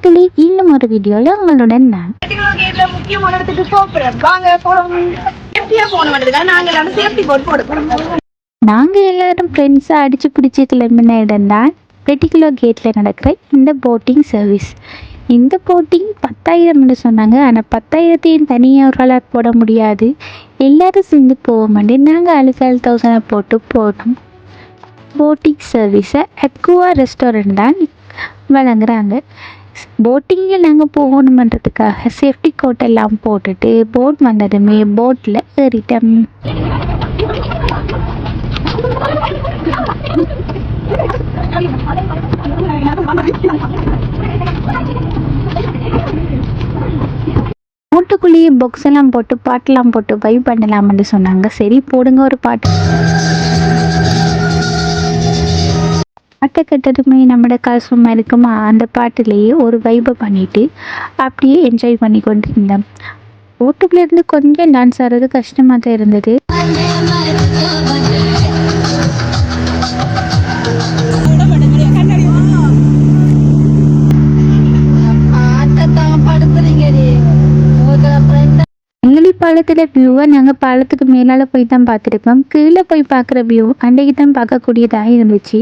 மக்களே, இன்னும் ஒரு வீடியோல உங்களுடன் நான் முக்கியமான இடத்துக்கு போறோம். வாங்க போறோம். சேஃப்டியா போகணும். நாங்க சேஃப்டி போர்டு போட போறோம். நாங்க எல்லாரும் ஃப்ரெண்ட்ஸா அடிச்சு பிடிச்சி கிளம்பின இடம் தான் ரெட்டிகுலோ கேட்ல நடக்கிற இந்த போட்டிங் சர்வீஸ். இந்த போட்டிங் 10,000 சொன்னாங்க. ஆனால் 10,000 தனியாக ஒரு ஆளாக போட முடியாது, எல்லாரும் சேர்ந்து போக மாட்டேன். நாங்கள் 12,000 போட்டு போனோம். போட்டிங் சர்வீஸை அக்வா ரெஸ்டாரண்ட் தான் வழங்குறாங்க. போட்டிங்கில் நாங்கள் போகணுமன்றதுக்காக சேஃப்டி கோட் எல்லாம் போட்டுட்டு போட் வந்ததுமே போட்டில் ஏறிட்டோம். போட்டுக்குள்ளேயே பாக்ஸ் எல்லாம் போட்டு பாட்டெல்லாம் போட்டு வைப் பண்ணலாம்னு சொன்னாங்க. சரி போடுங்க ஒரு பாட்டு. பாட்டை கட்டதுமே நம்மளோட கால் சும்மா இருக்குமா, அந்த பாட்டுலேயே ஒரு வைப்பை பண்ணிட்டு அப்படியே என்ஜாய் பண்ணி கொண்டு இருந்தேன். போட்டுக்குள்ளேருந்து கொஞ்சம் டான்ஸ் ஆடுறது கஷ்டமாக தான் இருந்தது. பாலத்தில் வியூவை நாங்கள் பாலத்துக்கு மேலால் போய் தான் பார்த்துருப்போம். கீழே போய் பார்க்குற வியூ அன்றைக்கு தான் பார்க்கக்கூடியதாக இருந்துச்சு.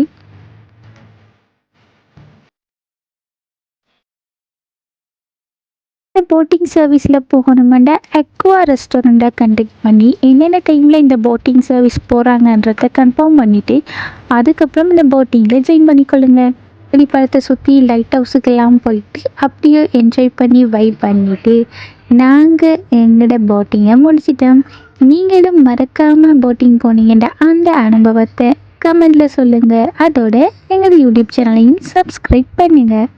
போட்டிங் சர்வீஸில் போகணுமெண்டா அக்வா ரெஸ்டாரண்ட்டாக கண்டக்ட் பண்ணி என்னென்ன டைமில் இந்த போட்டிங் சர்வீஸ் போகிறாங்கன்றத கன்ஃபார்ம் பண்ணிவிட்டு அதுக்கப்புறம் இந்த போட்டிங்கில் ஜாயின் பண்ணிக்கொள்ளுங்க. வெளிப்பாலத்தை சுற்றி லைட் ஹவுஸுக்கெல்லாம் போயிட்டு அப்படியே என்ஜாய் பண்ணி வைப் பண்ணிவிட்டு நாங்கள் எங்களோட போட்டிங்கை முடிச்சிட்டோம். நீங்களும் மறக்காமல் போட்டிங் போனீங்கன்னா அந்த அனுபவத்தை கமெண்டில் சொல்லுங்கள். அதோட எங்கள் யூடியூப் சேனலையும் சப்ஸ்கிரைப் பண்ணுங்கள்.